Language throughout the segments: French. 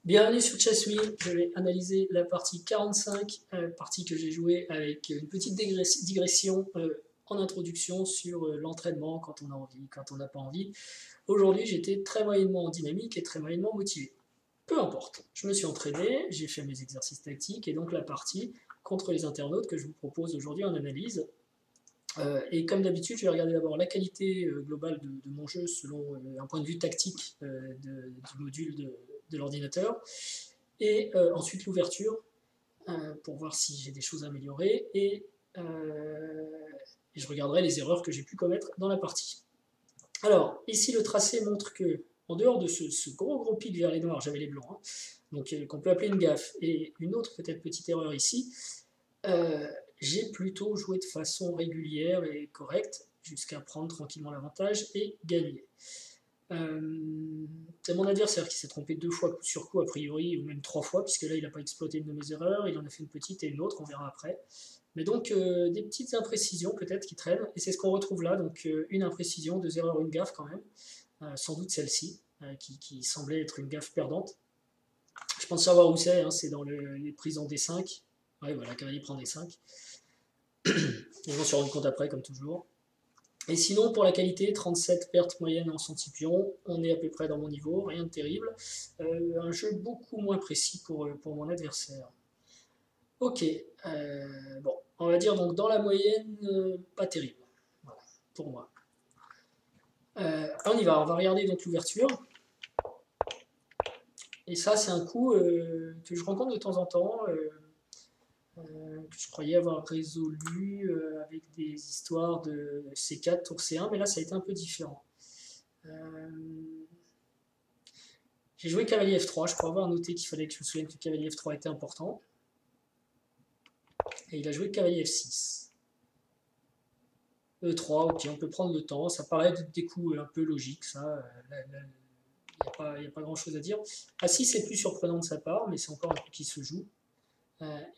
Bienvenue sur ChessMe, je vais analyser la partie 45, partie que j'ai jouée avec une petite digression en introduction sur l'entraînement quand on a envie, quand on n'a pas envie. Aujourd'hui j'étais très moyennement dynamique et très moyennement motivé. Peu importe, je me suis entraîné, j'ai fait mes exercices tactiques et donc la partie contre les internautes que je vous propose aujourd'hui en analyse. Et comme d'habitude, je vais regarder d'abord la qualité globale de mon jeu selon un point de vue tactique du module de l'ordinateur. Et ensuite l'ouverture pour voir si j'ai des choses à améliorer. Et je regarderai les erreurs que j'ai pu commettre dans la partie. Alors, ici le tracé montre que, en dehors de ce gros pic vers les noirs, j'avais les blancs, hein, donc qu'on peut appeler une gaffe, et une autre peut-être petite erreur ici, j'ai plutôt joué de façon régulière et correcte jusqu'à prendre tranquillement l'avantage et gagner. C'est mon adversaire qui s'est trompé 2 fois coup sur coup a priori, ou même 3 fois, puisque là il n'a pas exploité une de mes erreurs, il en a fait une petite et une autre, on verra après. Mais donc des petites imprécisions peut-être qui traînent, et c'est ce qu'on retrouve là, donc une imprécision, 2 erreurs, une gaffe quand même, sans doute celle-ci, qui semblait être une gaffe perdante. Je pense savoir où c'est, hein, c'est dans les prises en D5. Ouais, voilà, cavalier prend D5. Ils vont se rendre compte après, comme toujours. Et sinon, pour la qualité, 37 pertes moyennes en centipion, on est à peu près dans mon niveau, rien de terrible. Un jeu beaucoup moins précis pour mon adversaire. Ok, bon, on va dire donc dans la moyenne, pas terrible, voilà, pour moi. On y va, on va regarder donc l'ouverture. Et ça, c'est un coup que je rencontre de temps en temps, que je croyais avoir résolu avec des histoires de C4, tour C1, mais là, ça a été un peu différent. J'ai joué cavalier F3, je crois avoir noté qu'il fallait que je me souvienne que cavalier F3 était important. Et il a joué cavalier F6. E3, ok, on peut prendre le temps, ça paraît être des coups un peu logiques, ça. Il n'y a pas grand chose à dire. A6 c'est plus surprenant de sa part, mais c'est encore un coup qui se joue.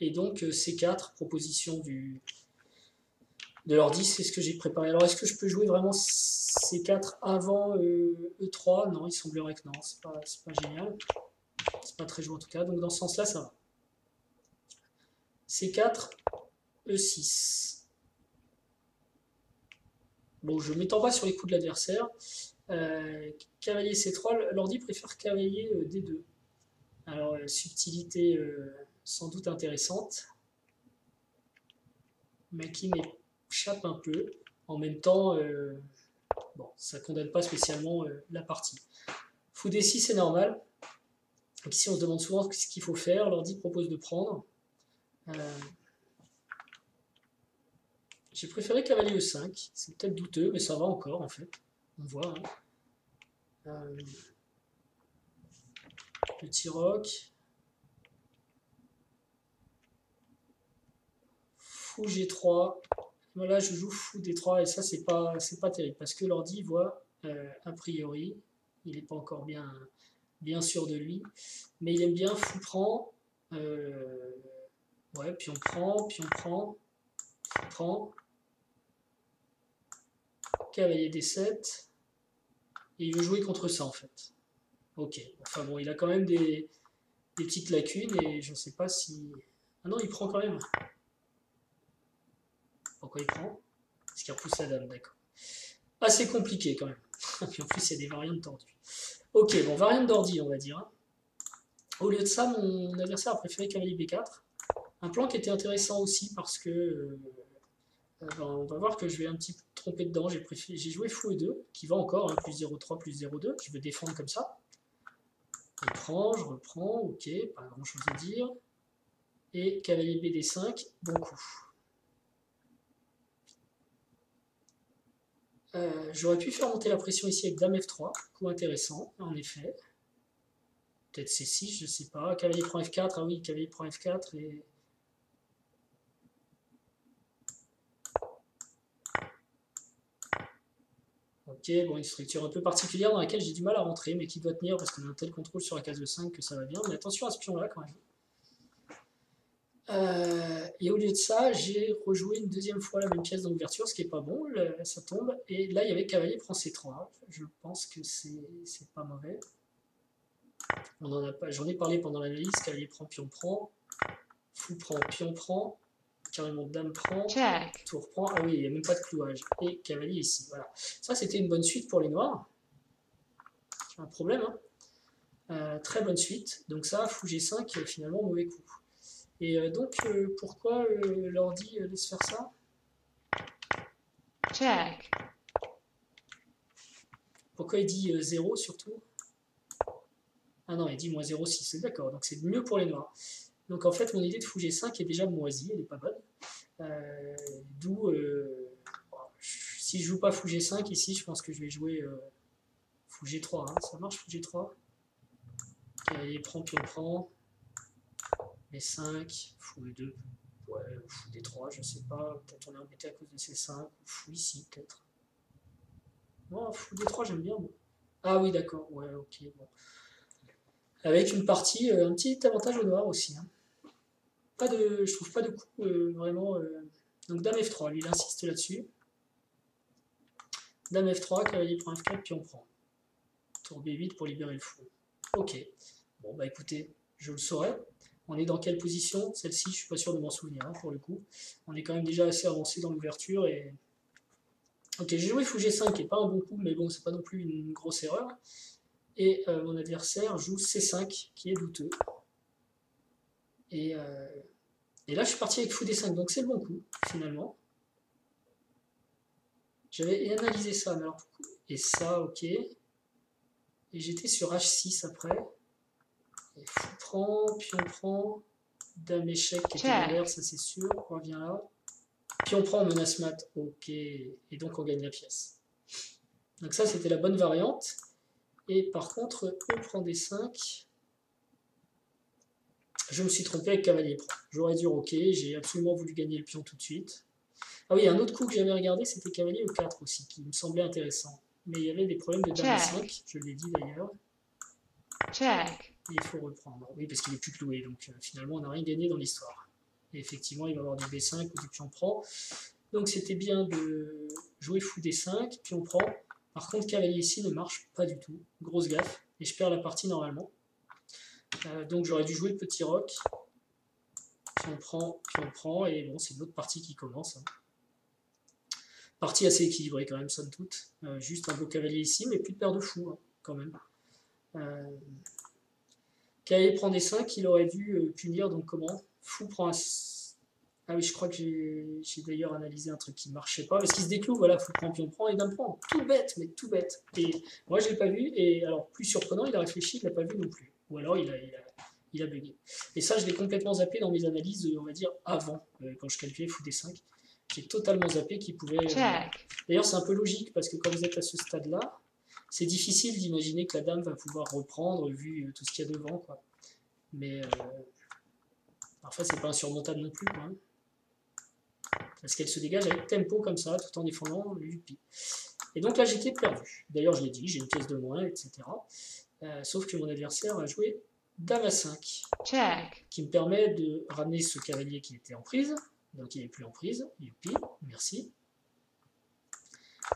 Et donc C4, proposition de l'ordi, c'est ce que j'ai préparé. Alors est-ce que je peux jouer vraiment C4 avant E3? Non, il semblerait que non, c'est pas génial. C'est pas très joué en tout cas, donc dans ce sens-là, ça va. C4, E6. Bon, je ne m'étends pas sur les coups de l'adversaire. Cavalier C3, l'ordi préfère cavalier D2. Alors, subtilité sans doute intéressante, mais qui m'échappe un peu. En même temps, bon, ça ne condamne pas spécialement la partie. Fou D6, c'est normal. Donc ici, on se demande souvent ce qu'il faut faire. L'ordi propose de prendre. J'ai préféré cavalier E5. C'est peut-être douteux, mais ça va encore, en fait. On voit. Hein. Petit roc. Fou G3. Voilà, je joue fou D3 et ça, c'est pas terrible parce que l'ordi voit, a priori, il n'est pas encore bien sûr de lui, mais il aime bien fou prend. Ouais, puis on prend, fou prend. Cavalier D7. Et il veut jouer contre ça en fait. Ok, enfin bon, il a quand même des petites lacunes et je ne sais pas si. Ah non, il prend quand même. Pourquoi il prend? Parce qu'il repousse la dame, d'accord. Assez compliqué quand même. Puis en plus, il y a des variantes tordues. Ok, bon, variante d'ordi, on va dire. Hein. Au lieu de ça, mon adversaire a préféré cavalier B4. Un plan qui était intéressant aussi parce que ben, on va voir que je vais un petit peu tromper dedans. J'ai joué fou E2, qui va encore, hein, plus 0,3, plus 0,2. Je vais défendre comme ça. Je prends, je reprends, ok, pas grand chose à dire. Et cavalier BD5, bon coup. J'aurais pu faire monter la pression ici avec dame F3, coup intéressant, en effet. Peut-être C6, je sais pas. Cavalier prend F4, ah oui, cavalier prend F4 et. Ok, bon, une structure un peu particulière dans laquelle j'ai du mal à rentrer, mais qui doit tenir parce qu'on a un tel contrôle sur la case de 5 que ça va bien. Mais attention à ce pion-là quand même. Et au lieu de ça, j'ai rejoué une deuxième fois la même pièce dans l'ouverture, ce qui est pas bon, ça tombe. Et là, il y avait cavalier prend C3. Je pense que c'est pas mauvais. J'en ai parlé pendant l'analyse. Cavalier prend, pion prend. Fou prend, pion prend. Carrément dame prend. Check. Tour prend. Ah oui, il n'y a même pas de clouage. Et cavalier ici. Voilà. Ça, c'était une bonne suite pour les noirs. Un problème, hein. Très bonne suite. Donc ça, fou G5, finalement, mauvais coup. Et donc, pourquoi l'ordi laisse faire ça? Check. Pourquoi il dit 0 surtout? Ah non, il dit moins 0,6. D'accord, donc c'est mieux pour les noirs. Donc en fait, mon idée de fou G5 est déjà moisie, elle n'est pas bonne. D'où, si je joue pas fou G5 ici, je pense que je vais jouer fou G3. Hein. Ça marche fou G3? Cavalier prend, pion prend. B5, fou E2. Ouais, fou D3, je sais pas. Peut-être on est embêté à cause de C5. Ou fou ici, peut-être. Non, fou D3, j'aime bien. Bon. Ah oui, d'accord. Ouais, ok. Bon. Avec une partie, un petit avantage au noir aussi. Hein. Je trouve pas de coup vraiment. Donc dame F3, lui il insiste là-dessus. Dame F3, cavalier prend F4, puis on prend. Tour B8 pour libérer le fou. Ok. Bon bah écoutez, je le saurai. On est dans quelle position? Celle-ci, je suis pas sûr de m'en souvenir hein, pour le coup. On est quand même déjà assez avancé dans l'ouverture et. Ok, j'ai joué fou G5 qui est pas un bon coup, mais bon, c'est pas non plus une grosse erreur. Et mon adversaire joue C5 qui est douteux. Et là, je suis parti avec fou D5, donc c'est le bon coup, finalement. J'avais analysé ça, mais alors, et ça, ok. Et j'étais sur H6 après. Et fou prend, pion prend, dame échec qui était galère, ça c'est sûr. On revient là. Pion prend, menace mat, ok. Et donc on gagne la pièce. Donc ça, c'était la bonne variante. Et par contre, E prend D5. Je me suis trompé avec cavalier prend. J'aurais dû roquer, j'ai absolument voulu gagner le pion tout de suite. Ah oui, un autre coup que j'avais regardé, c'était cavalier E4 aussi, qui me semblait intéressant. Mais il y avait des problèmes de dame E5, je l'ai dit d'ailleurs. Check. Et il faut reprendre. Oui, parce qu'il est plus cloué, donc finalement on n'a rien gagné dans l'histoire. Et effectivement, il va y avoir du B5 ou du pion prend. Donc c'était bien de jouer fou D5, pion prend. Par contre, cavalier ici ne marche pas du tout. Grosse gaffe. Et je perds la partie normalement. Donc j'aurais dû jouer le petit roc. Pion prend, et bon, c'est une autre partie qui commence. Hein. Partie assez équilibrée quand même, somme toute. Juste un beau cavalier ici, mais plus de paire de fous, hein, quand même. Cavalier prend D5, il aurait dû punir, donc comment? Fou prend un... Ah oui, je crois que j'ai d'ailleurs analysé un truc qui ne marchait pas, parce qu'il se décloue, voilà, fou prend, pion prend, et dame prend. Tout bête, mais tout bête. Et moi, je ne l'ai pas vu, et alors, plus surprenant, il a réfléchi, il ne l'a pas vu non plus. Ou alors, il a bugué. Et ça, je l'ai complètement zappé dans mes analyses, on va dire, avant, quand je calculais fou D5. J'ai totalement zappé qu'il pouvait... D'ailleurs, c'est un peu logique, parce que quand vous êtes à ce stade-là, c'est difficile d'imaginer que la dame va pouvoir reprendre, vu tout ce qu'il y a devant, quoi. Mais... parfois, c'est pas insurmontable non plus, quoi. Parce qu'elle se dégage avec tempo comme ça, tout en défendant le Yuppie. Et donc là, j'étais perdu. D'ailleurs, je l'ai dit, j'ai une pièce de moins, etc. Sauf que mon adversaire a joué dame à 5. Check. Qui me permet de ramener ce cavalier qui était en prise. Donc il n'est plus en prise. Youpi, merci.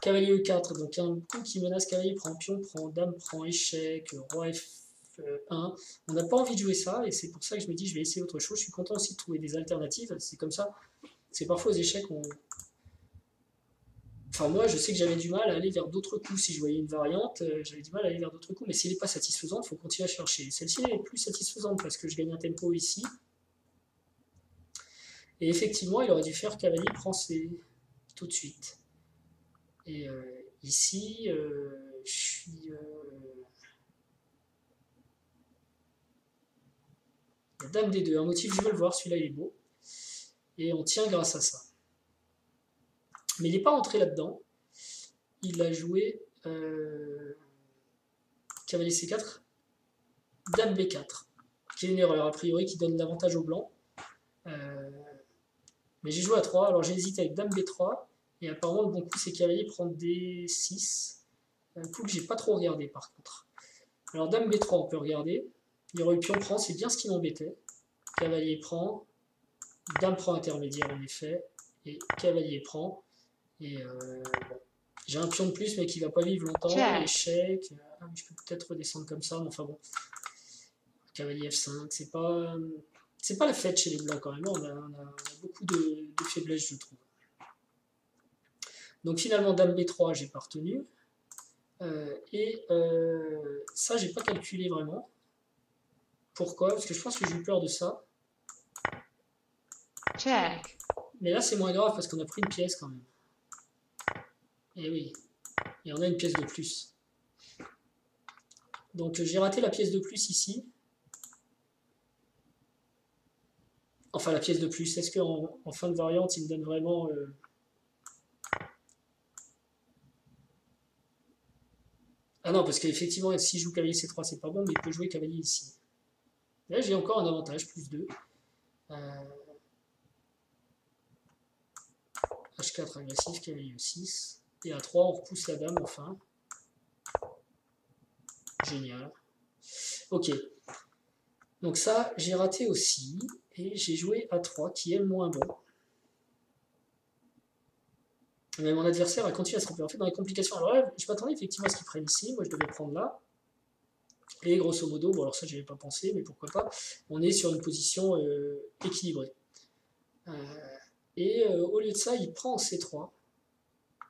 Cavalier E4, donc un coup qui menace cavalier, prend pion, prend dame, prend échec, roi F1. On n'a pas envie de jouer ça, et c'est pour ça que je me dis je vais essayer autre chose. Je suis content aussi de trouver des alternatives. C'est comme ça. C'est parfois aux échecs, enfin moi je sais que j'avais du mal à aller vers d'autres coups. Si je voyais une variante, j'avais du mal à aller vers d'autres coups. Mais si elle n'est pas satisfaisante, il faut continuer à chercher. Celle-ci est plus satisfaisante parce que je gagne un tempo ici. Et effectivement, il aurait dû faire cavalier prend C tout de suite. Et ici, je suis... Dame D2, un motif, je veux le voir, celui-là il est beau. Et on tient grâce à ça. Mais il n'est pas entré là-dedans. Il a joué cavalier C4, dame B4, qui est une erreur a priori qui donne l'avantage au blanc. Mais j'ai joué à 3, alors j'ai hésité avec dame B3, et apparemment le bon coup c'est cavalier prend D6, un coup que j'ai pas trop regardé par contre. Alors dame B3 on peut regarder, il y aurait eu pion prend, c'est bien ce qui m'embêtait. Cavalier prend, dame prend intermédiaire en effet, et cavalier prend, et bon. J'ai un pion de plus mais qui va pas vivre longtemps, échec, je peux peut-être redescendre comme ça, mais enfin bon. Cavalier F5, c'est pas la fête chez les blancs quand même, on a beaucoup de faiblesses je trouve. Donc finalement Dame B3 j'ai pas retenu, ça j'ai pas calculé vraiment. Pourquoi? Parce que je pense que j'ai eu peur de ça. Check. Mais là c'est moins grave parce qu'on a pris une pièce quand même. Et oui, et on a une pièce de plus. Donc j'ai raté la pièce de plus ici. Enfin la pièce de plus, est-ce qu'en fin de variante il me donne vraiment... Ah non, parce qu'effectivement si je joue cavalier C3 c'est pas bon, mais il peut jouer cavalier ici. Là j'ai encore un avantage, plus 2. H4 agressif, cavalier E6. Et à 3 on repousse la dame enfin. Génial. Ok. Donc ça, j'ai raté aussi. Et j'ai joué A3, qui est le moins bon. Mais mon adversaire a continué à se repérer dans les complications. Alors là, je m'attendais effectivement à ce qu'il prenne ici. Moi, je devais prendre là. Et grosso modo, bon alors ça, j'y avais pas pensé, mais pourquoi pas, on est sur une position équilibrée. Au lieu de ça, il prend en C3,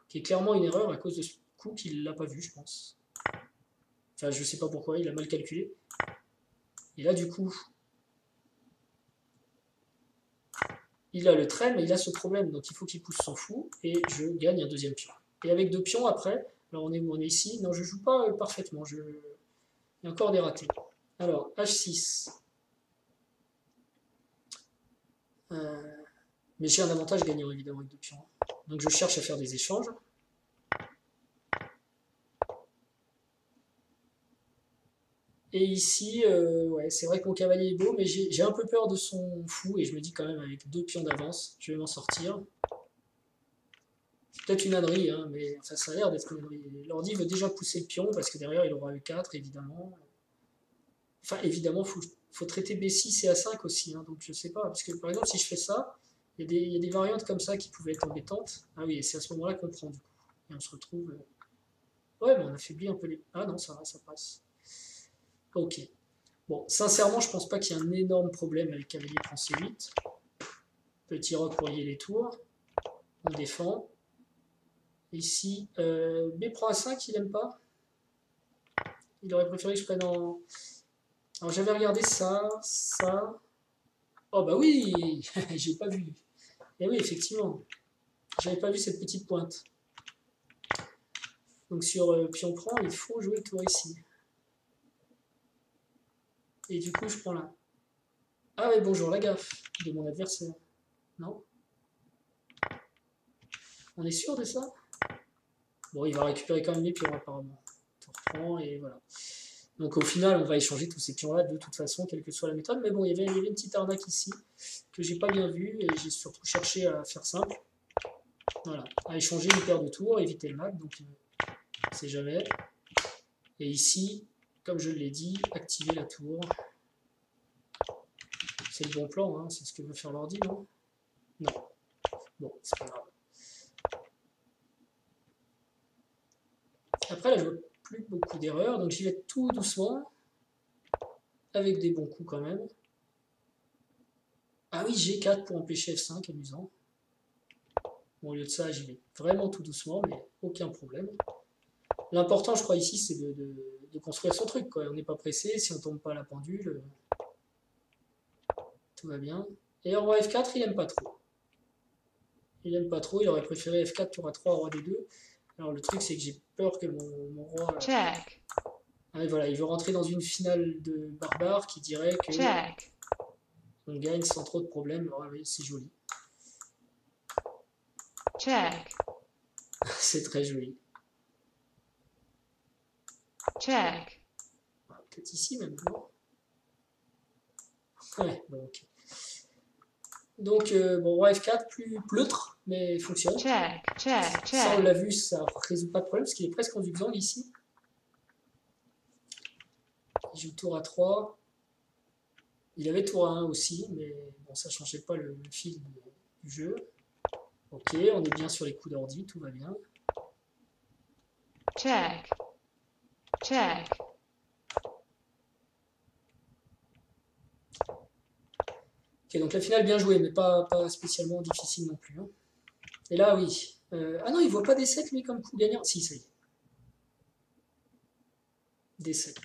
qui est clairement une erreur à cause de ce coup qu'il l'a pas vu, je pense. Enfin, je sais pas pourquoi, il a mal calculé. Et là, du coup, il a le trait, mais il a ce problème, donc il faut qu'il pousse son fou, et je gagne un deuxième pion. Et avec 2 pions après, alors on est ici, non, je joue pas parfaitement, il y a encore des ratés. Alors, H6. Mais j'ai un avantage gagnant, évidemment, avec 2 pions. Donc je cherche à faire des échanges. Et ici, ouais, c'est vrai que mon cavalier est beau, mais j'ai un peu peur de son fou, et je me dis quand même, avec 2 pions d'avance, je vais m'en sortir. C'est peut-être une ânerie, hein, mais enfin, ça a l'air d'être une ânerie. L'ordi veut déjà pousser le pion, parce que derrière, il aura E4, évidemment. Enfin, évidemment, faut traiter B6 et A5 aussi, hein, donc je sais pas. Parce que, par exemple, si je fais ça, il y a des variantes comme ça qui pouvaient être embêtantes. Ah oui, et c'est à ce moment-là qu'on prend, du coup. Et on se retrouve... Ouais, mais on affaiblit un peu les... Ah non, ça va, ça passe. Ok. Bon, sincèrement, je pense pas qu'il y ait un énorme problème avec cavalier prend C8. Petit roc pour lier les tours. On défend. Ici, B prend A5, il aime pas. Il aurait préféré que je prenne en... Alors j'avais regardé ça, ça... Oh bah oui, j'ai pas vu. Et oui, effectivement, j'avais pas vu cette petite pointe. Donc sur pion prend, il faut jouer tour ici. Et du coup, je prends là. Ah ouais, bonjour, la gaffe de mon adversaire. Non? On est sûr de ça? Bon, il va récupérer quand même les pions apparemment. Tour prend et voilà. Donc au final, on va échanger tous ces pions-là de toute façon, quelle que soit la méthode. Mais bon, il y avait une petite arnaque ici que j'ai pas bien vue et j'ai surtout cherché à faire simple. Voilà, à échanger une paire de tours, éviter le mat, donc on sait jamais. Et ici, comme je l'ai dit, activer la tour. C'est le bon plan, hein, c'est ce que veut faire l'ordi, non? Non. Bon, c'est pas grave. Après, là, je vois plus beaucoup d'erreurs, donc j'y vais tout doucement, avec des bons coups quand même. Ah oui, G4 pour empêcher F5, amusant. Bon, au lieu de ça, j'y vais vraiment tout doucement, mais aucun problème. L'important, je crois, ici, c'est de construire son truc, quoi. On n'est pas pressé, si on tombe pas à la pendule, tout va bien. Et roi F4, il aime pas trop. Il aime pas trop, il aurait préféré F4, tour A3, roi D2. Alors le truc, c'est que j'ai peur que mon roi... Check. Ah, et voilà, il veut rentrer dans une finale de barbare qui dirait que Check. on gagne sans trop de problèmes. Alors, oui, c'est joli. Check. C'est très joli. Check. Ah, peut-être ici même, non? Ouais, bon, ok. Donc, bon, roi F4, plus pleutre, mais fonctionne. Check. Check. Ça, on Check. l'a vu, ça résout pas de problème, parce qu'il est presque en zigzag ici. Il joue tour A3. Il avait tour A1 aussi, mais bon, ça changeait pas le fil du jeu. Ok, on est bien sur les coups d'ordi, tout va bien. Check. Check. Ok, donc la finale bien jouée, mais pas spécialement difficile non plus. Hein. Et là, oui. Ah non, il voit pas D7 lui comme coup gagnant. Si, ça y est. D7.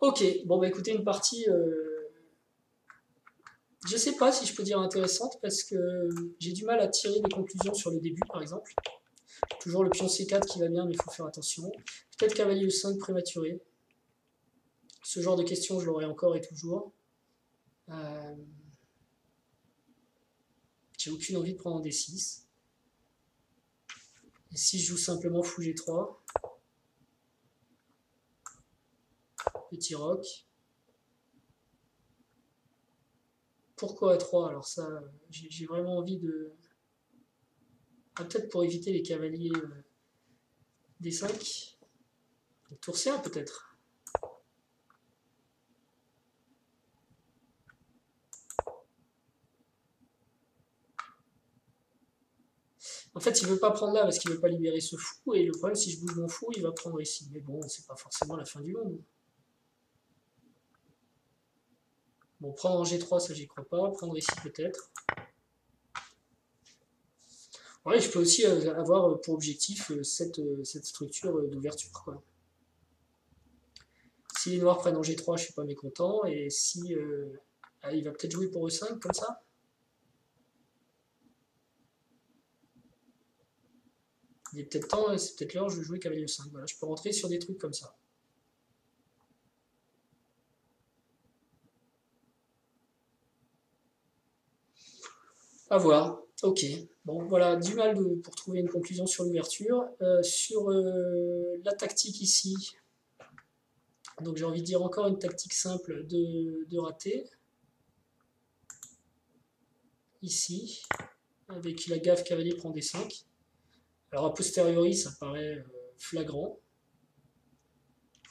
Ok, bon bah écoutez, une partie, je sais pas si je peux dire intéressante parce que j'ai du mal à tirer des conclusions sur le début par exemple. Toujours le pion C4 qui va bien mais il faut faire attention. Peut-être cavalier E5 prématuré. Ce genre de questions je l'aurai encore et toujours. J'ai aucune envie de prendre en D6. Et si je joue simplement fou G3, petit roc. Pourquoi A3? Alors ça, j'ai vraiment envie de... Ah, peut-être pour éviter les cavaliers D5. Tour C1 peut-être. En fait, il veut pas prendre là parce qu'il veut pas libérer ce fou. Et le problème, si je bouge mon fou, il va prendre ici. Mais bon, c'est pas forcément la fin du monde. Bon, prendre en G3, ça j'y crois pas. Prendre ici peut-être. Ouais, je peux aussi avoir pour objectif cette structure d'ouverture, quoi. Si les noirs prennent en G3, je suis pas mécontent. Et si... ah, il va peut-être jouer pour E5, comme ça. Il est peut-être temps, c'est peut-être l'heure, je vais jouer cavalier E5. Voilà, je peux rentrer sur des trucs comme ça. À voir. Ok. Bon, voilà, du mal pour trouver une conclusion sur l'ouverture. Sur la tactique ici, donc j'ai envie de dire encore une tactique simple de rater. Ici, avec la gaffe cavalier prend D5. Alors a posteriori, ça paraît flagrant.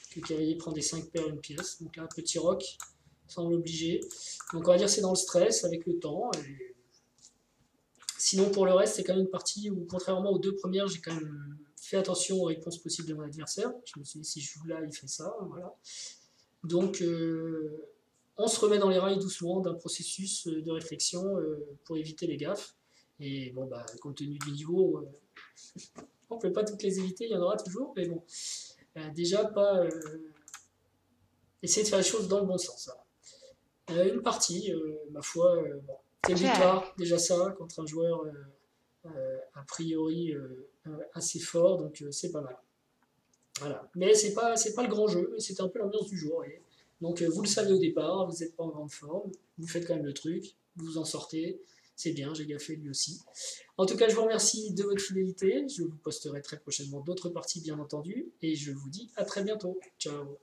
Que le cavalier prend D5 perd une pièce. Donc là, petit roc, semble obligé. Donc on va dire c'est dans le stress avec le temps. Et sinon, pour le reste, c'est quand même une partie où, contrairement aux deux premières, j'ai quand même fait attention aux réponses possibles de mon adversaire. Je me suis dit, si je joue là, il fait ça. Voilà. Donc, on se remet dans les rails doucement d'un processus de réflexion pour éviter les gaffes. Et bon, bah, compte tenu du niveau, on ne peut pas toutes les éviter, il y en aura toujours. Mais bon, déjà, pas essayer de faire les choses dans le bon sens. Une partie, ma foi, bon, c'est une victoire, déjà ça, contre un joueur a priori assez fort, donc c'est pas mal. Voilà. Mais c'est pas le grand jeu, c'était un peu l'ambiance du jour. Voyez. Donc vous le savez au départ, vous n'êtes pas en grande forme, vous faites quand même le truc, vous vous en sortez, c'est bien, j'ai gaffé lui aussi. En tout cas, je vous remercie de votre fidélité, je vous posterai très prochainement d'autres parties bien entendu, et je vous dis à très bientôt. Ciao.